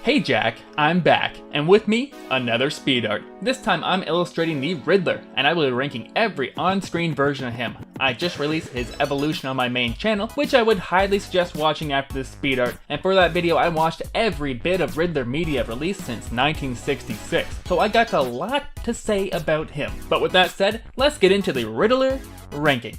Hey Jack, I'm back, and with me, another speed art. This time I'm illustrating the Ridller, and I will be ranking every on-screen version of him. I just released his evolution on my main channel, which I would highly suggest watching after this speed art, and for that video I watched every bit of Ridller media released since 1966, so I got a lot to say about him. But with that said, let's get into the Ridller ranking.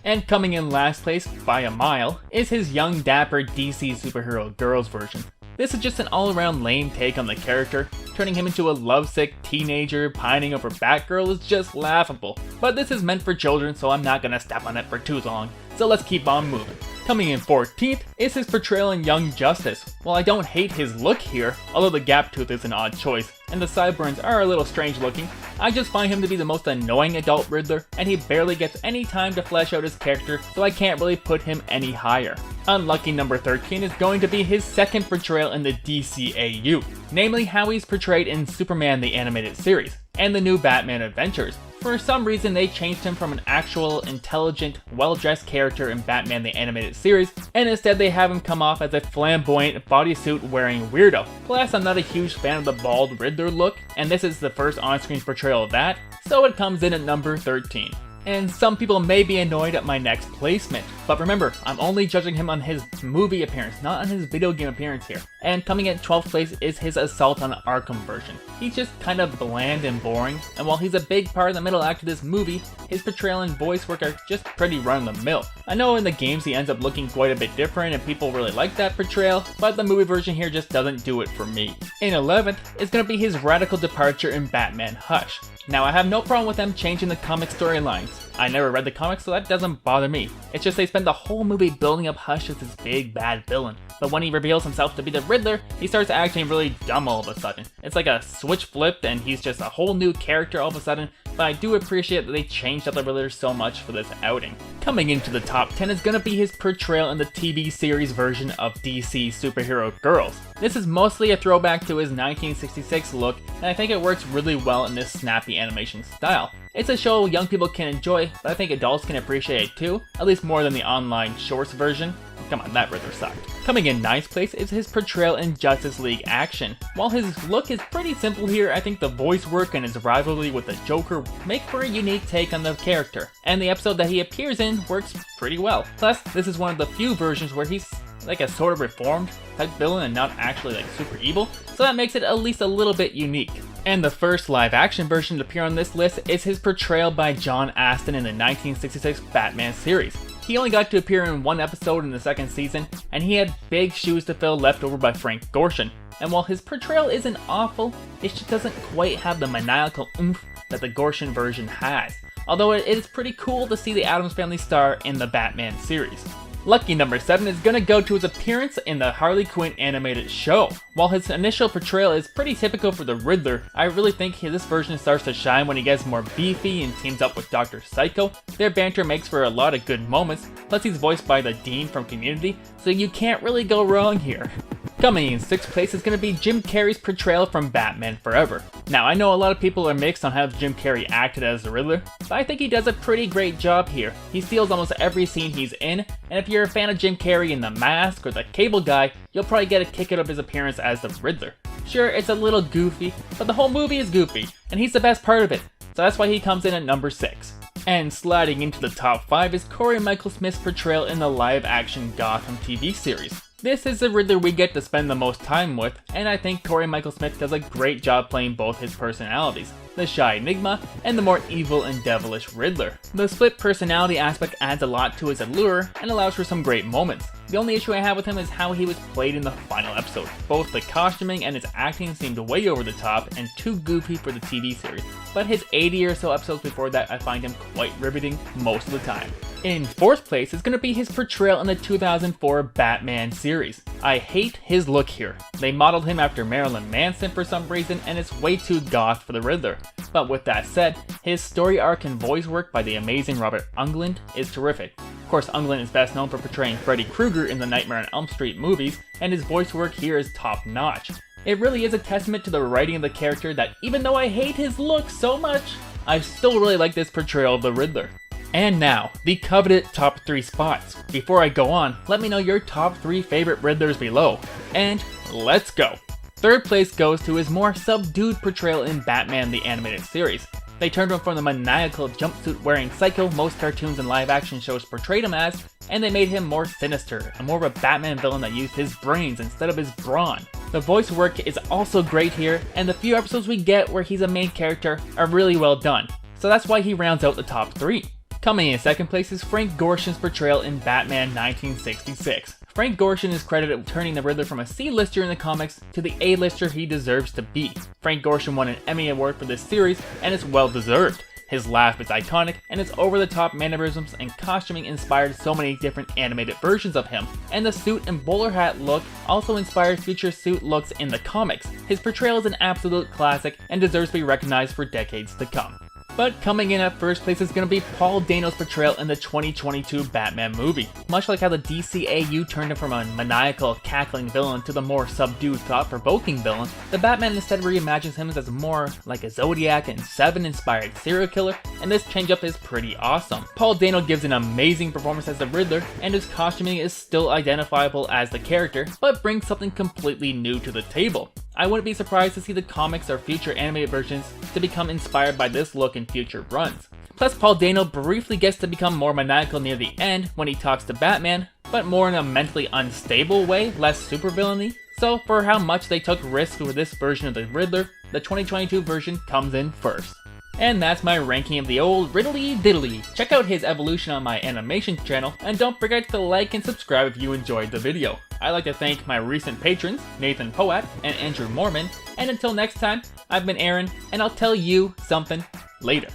And coming in last place, by a mile, is his young dapper DC superhero girls version. This is just an all-around lame take on the character. Turning him into a lovesick teenager pining over Batgirl is just laughable. But this is meant for children, so I'm not gonna step on it for too long. So let's keep on moving. Coming in 14th is his portrayal in Young Justice. While I don't hate his look here, although the gap tooth is an odd choice, and the sideburns are a little strange looking, I just find him to be the most annoying adult Ridller, and he barely gets any time to flesh out his character, so I can't really put him any higher. Unlucky number 13 is going to be his second portrayal in the DCAU, namely how he's portrayed in Superman the Animated Series, and the new Batman Adventures. For some reason they changed him from an actual, intelligent, well-dressed character in Batman the Animated Series, and instead they have him come off as a flamboyant, bodysuit-wearing weirdo. Plus, I'm not a huge fan of the bald Riddler look, and this is the first on-screen portrayal of that, so it comes in at number 13. And some people may be annoyed at my next placement, but remember, I'm only judging him on his movie appearance, not on his video game appearance here. And coming at 12th place is his Assault on Arkham version. He's just kind of bland and boring, and while he's a big part of the middle act of this movie, his portrayal and voice work are just pretty run-of-the-mill. I know in the games he ends up looking quite a bit different and people really like that portrayal, but the movie version here just doesn't do it for me. In 11th is going to be his radical departure in Batman Hush. Now I have no problem with them changing the comic storylines. I never read the comics, so that doesn't bother me. It's just they spend the whole movie building up Hush as this big bad villain. But when he reveals himself to be the Riddler, he starts acting really dumb all of a sudden. It's like a switch flipped and he's just a whole new character all of a sudden, but I do appreciate that they changed up the Riddler so much for this outing. Coming into the top 10 is gonna be his portrayal in the TV series version of DC superhero girls. This is mostly a throwback to his 1966 look, and I think it works really well in this snappy animation style. It's a show young people can enjoy, but I think adults can appreciate it too, at least more than the online shorts version. Come on, that Riddler sucked. Coming in 9th place is his portrayal in Justice League Action. While his look is pretty simple here, I think the voice work and his rivalry with the Joker make for a unique take on the character, and the episode that he appears in works pretty well. Plus, this is one of the few versions where he's like a sort of reformed type villain and not actually like super evil, so that makes it at least a little bit unique. And the first live action version to appear on this list is his portrayal by John Astin in the 1966 Batman series. He only got to appear in one episode in the second season, and he had big shoes to fill left over by Frank Gorshin. And while his portrayal isn't awful, it just doesn't quite have the maniacal oomph that the Gorshin version has. Although it is pretty cool to see the Addams Family star in the Batman series. Lucky number 7 is gonna go to his appearance in the Harley Quinn animated show. While his initial portrayal is pretty typical for the Riddler, I really think this version starts to shine when he gets more beefy and teams up with Dr. Psycho. Their banter makes for a lot of good moments, plus he's voiced by the Dean from Community, so you can't really go wrong here. Coming in 6th place is going to be Jim Carrey's portrayal from Batman Forever. Now I know a lot of people are mixed on how Jim Carrey acted as the Riddler, but I think he does a pretty great job here. He steals almost every scene he's in, and if you're a fan of Jim Carrey in The Mask or The Cable Guy, you'll probably get a kick out of his appearance as the Riddler. Sure, it's a little goofy, but the whole movie is goofy, and he's the best part of it, so that's why he comes in at number 6. And sliding into the top 5 is Corey Michael Smith's portrayal in the live-action Gotham TV series. This is the Riddler we get to spend the most time with, and I think Corey Michael Smith does a great job playing both his personalities, the shy enigma and the more evil and devilish Riddler. The split personality aspect adds a lot to his allure and allows for some great moments. The only issue I have with him is how he was played in the final episode. Both the costuming and his acting seemed way over the top and too goofy for the TV series, but his 80 or so episodes before that I find him quite riveting most of the time. In 4th place is going to be his portrayal in the 2004 Batman series. I hate his look here. They modeled him after Marilyn Manson for some reason, and it's way too goth for the Riddler. But with that said, his story arc and voice work by the amazing Robert Englund is terrific. Of course, Englund is best known for portraying Freddy Krueger in the Nightmare on Elm Street movies, and his voice work here is top notch. It really is a testament to the writing of the character that even though I hate his look so much, I still really like this portrayal of the Riddler. And now, the coveted top 3 spots. Before I go on, let me know your top 3 favorite Riddlers below. And let's go! Third place goes to his more subdued portrayal in Batman the Animated Series. They turned him from the maniacal jumpsuit-wearing psycho most cartoons and live-action shows portrayed him as, and they made him more sinister, and more of a Batman villain that used his brains instead of his brawn. The voice work is also great here, and the few episodes we get where he's a main character are really well done, so that's why he rounds out the top 3. Coming in second place is Frank Gorshin's portrayal in Batman 1966. Frank Gorshin is credited with turning the Riddler from a C-lister in the comics to the A-lister he deserves to be. Frank Gorshin won an Emmy Award for this series, and it's well deserved. His laugh is iconic, and his over-the-top mannerisms and costuming inspired so many different animated versions of him, and the suit and bowler hat look also inspired future suit looks in the comics. His portrayal is an absolute classic and deserves to be recognized for decades to come. But coming in at first place is going to be Paul Dano's portrayal in the 2022 Batman movie. Much like how the DCAU turned him from a maniacal, cackling villain to the more subdued, thought-provoking villain, the Batman instead reimagines him as more like a Zodiac and Seven-inspired serial killer, and this change-up is pretty awesome. Paul Dano gives an amazing performance as the Riddler, and his costuming is still identifiable as the character, but brings something completely new to the table. I wouldn't be surprised to see the comics or future animated versions to become inspired by this look in future runs. Plus, Paul Dano briefly gets to become more maniacal near the end when he talks to Batman, but more in a mentally unstable way, less supervillainy. So for how much they took risks with this version of the Riddler, the 2022 version comes in first. And that's my ranking of the old Riddly Diddly. Check out his evolution on my animation channel, and don't forget to like and subscribe if you enjoyed the video. I'd like to thank my recent patrons, Nathan Poat and Andrew Mormon, and until next time, I've been Aaron, and I'll tell you something later.